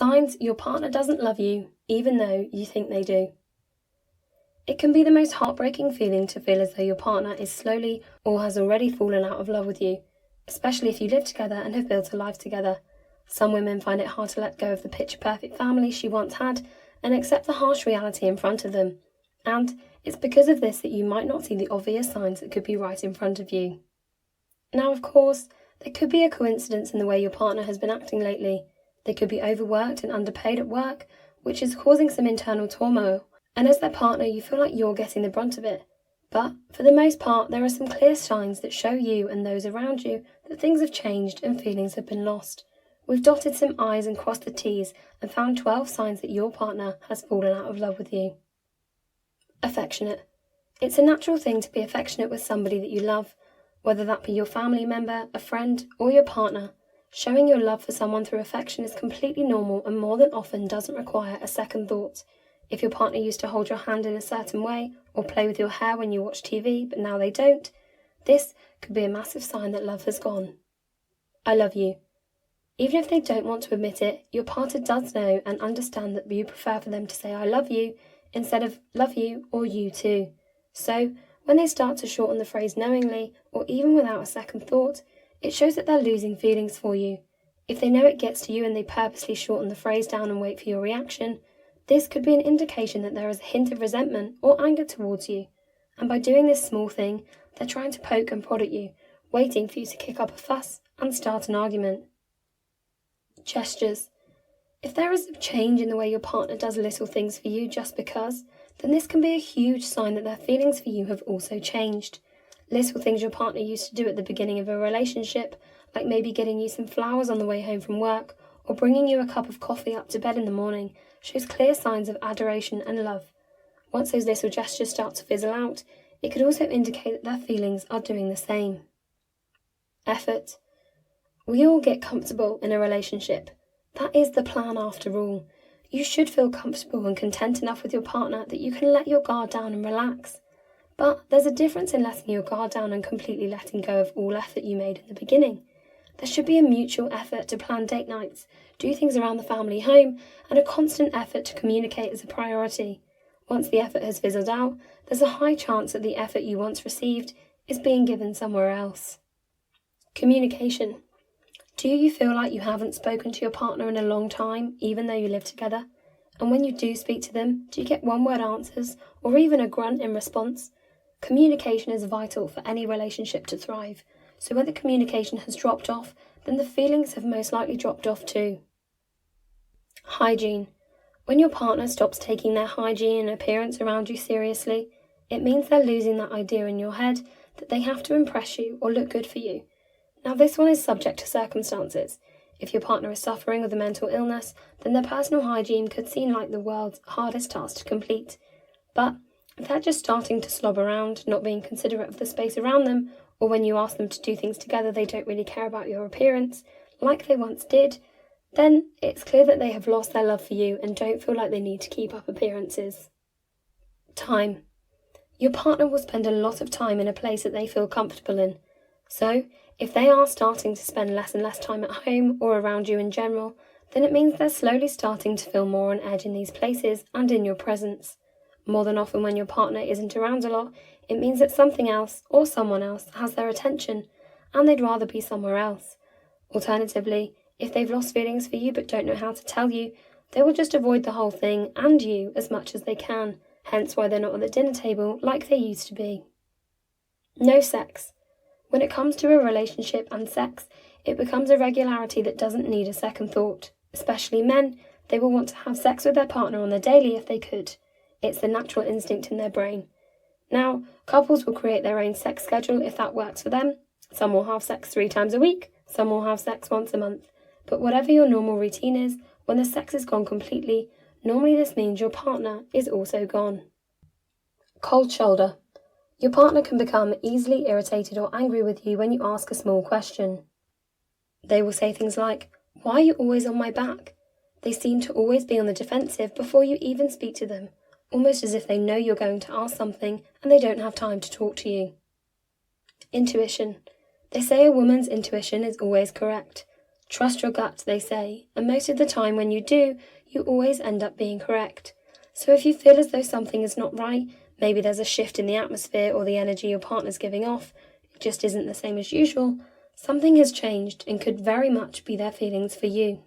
Signs your partner doesn't love you, even though you think they do. It can be the most heartbreaking feeling to feel as though your partner is slowly or has already fallen out of love with you, especially if you live together and have built a life together. Some women find it hard to let go of the picture-perfect family she once had and accept the harsh reality in front of them. And it's because of this that you might not see the obvious signs that could be right in front of you. Now, of course, there could be a coincidence in the way your partner has been acting lately. They could be overworked and underpaid at work, which is causing some internal turmoil, and as their partner you feel like you're getting the brunt of it. But, for the most part, there are some clear signs that show you and those around you that things have changed and feelings have been lost. We've dotted some I's and crossed the T's and found 12 signs that your partner has fallen out of love with you. Affectionate. It's a natural thing to be affectionate with somebody that you love, whether that be your family member, a friend, or your partner. Showing your love for someone through affection is completely normal and more than often doesn't require a second thought. If your partner used to hold your hand in a certain way or play with your hair when you watch TV but now they don't, this could be a massive sign that love has gone. I love you. Even if they don't want to admit it, your partner does know and understand that you prefer for them to say I love you instead of love you or you too. So, when they start to shorten the phrase knowingly or even without a second thought, it shows that they're losing feelings for you. If they know it gets to you and they purposely shorten the phrase down and wait for your reaction, this could be an indication that there is a hint of resentment or anger towards you. And by doing this small thing, they're trying to poke and prod at you, waiting for you to kick up a fuss and start an argument. Gestures. If there is a change in the way your partner does little things for you just because, then this can be a huge sign that their feelings for you have also changed. Little things your partner used to do at the beginning of a relationship, like maybe getting you some flowers on the way home from work, or bringing you a cup of coffee up to bed in the morning, shows clear signs of adoration and love. Once those little gestures start to fizzle out, it could also indicate that their feelings are doing the same. Effort. We all get comfortable in a relationship. That is the plan after all. You should feel comfortable and content enough with your partner that you can let your guard down and relax. But there's a difference in letting your guard down and completely letting go of all effort you made in the beginning. There should be a mutual effort to plan date nights, do things around the family home, and a constant effort to communicate as a priority. Once the effort has fizzled out, there's a high chance that the effort you once received is being given somewhere else. Communication. Do you feel like you haven't spoken to your partner in a long time, even though you live together? And when you do speak to them, do you get one-word answers, or even a grunt in response? Communication is vital for any relationship to thrive, so when the communication has dropped off, then the feelings have most likely dropped off too. Hygiene. When your partner stops taking their hygiene and appearance around you seriously, it means they're losing that idea in your head that they have to impress you or look good for you. Now this one is subject to circumstances. If your partner is suffering with a mental illness, then their personal hygiene could seem like the world's hardest task to complete. But if they're just starting to slob around, not being considerate of the space around them, or when you ask them to do things together they don't really care about your appearance, like they once did, then it's clear that they have lost their love for you and don't feel like they need to keep up appearances. Time. Your partner will spend a lot of time in a place that they feel comfortable in. So, if they are starting to spend less and less time at home or around you in general, then it means they're slowly starting to feel more on edge in these places and in your presence. More than often when your partner isn't around a lot, it means that something else or someone else has their attention and they'd rather be somewhere else. Alternatively, if they've lost feelings for you but don't know how to tell you, they will just avoid the whole thing and you as much as they can, hence why they're not at the dinner table like they used to be. No sex. When it comes to a relationship and sex, it becomes a regularity that doesn't need a second thought. Especially men, they will want to have sex with their partner on the daily if they could. It's the natural instinct in their brain. Now, couples will create their own sex schedule if that works for them. Some will have sex 3 times a week, some will have sex once a month. But whatever your normal routine is, when the sex is gone completely, normally this means your partner is also gone. Cold shoulder. Your partner can become easily irritated or angry with you when you ask a small question. They will say things like, "Why are you always on my back?" They seem to always be on the defensive before you even speak to them, almost as if they know you're going to ask something and they don't have time to talk to you. Intuition. They say a woman's intuition is always correct. Trust your gut, they say, and most of the time when you do, you always end up being correct. So if you feel as though something is not right, maybe there's a shift in the atmosphere or the energy your partner's giving off, it just isn't the same as usual, something has changed and could very much be their feelings for you.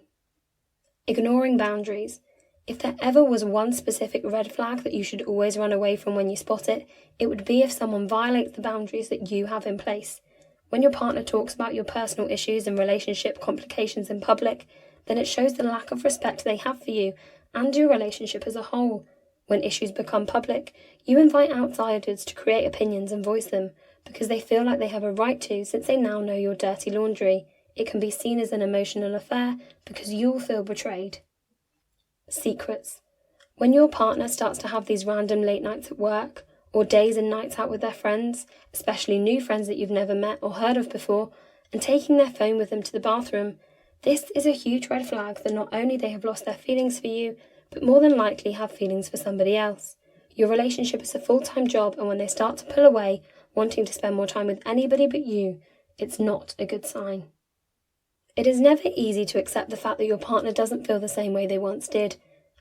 Ignoring boundaries. If there ever was one specific red flag that you should always run away from when you spot it, it would be if someone violates the boundaries that you have in place. When your partner talks about your personal issues and relationship complications in public, then it shows the lack of respect they have for you and your relationship as a whole. When issues become public, you invite outsiders to create opinions and voice them, because they feel like they have a right to, since they now know your dirty laundry. It can be seen as an emotional affair because you'll feel betrayed. Secrets. When your partner starts to have these random late nights at work, or days and nights out with their friends, especially new friends that you've never met or heard of before, and taking their phone with them to the bathroom, this is a huge red flag that not only they have lost their feelings for you, but more than likely have feelings for somebody else. Your relationship is a full-time job, and when they start to pull away, wanting to spend more time with anybody but you, it's not a good sign. It is never easy to accept the fact that your partner doesn't feel the same way they once did,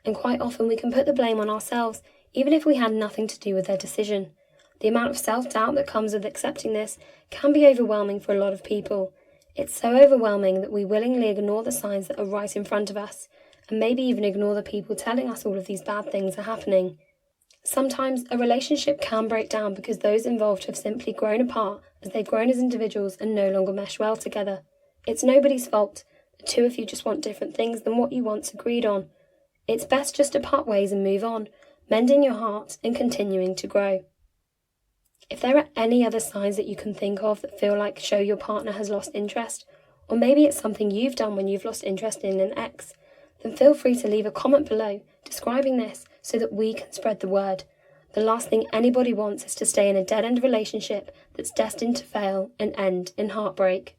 and quite often we can put the blame on ourselves, even if we had nothing to do with their decision. The amount of self-doubt that comes with accepting this can be overwhelming for a lot of people. It's so overwhelming that we willingly ignore the signs that are right in front of us, and maybe even ignore the people telling us all of these bad things are happening. Sometimes a relationship can break down because those involved have simply grown apart as they've grown as individuals and no longer mesh well together. It's nobody's fault. The two of you just want different things than what you once agreed on. It's best just to part ways and move on, mending your heart and continuing to grow. If there are any other signs that you can think of that feel like show your partner has lost interest, or maybe it's something you've done when you've lost interest in an ex, then feel free to leave a comment below describing this so that we can spread the word. The last thing anybody wants is to stay in a dead-end relationship that's destined to fail and end in heartbreak.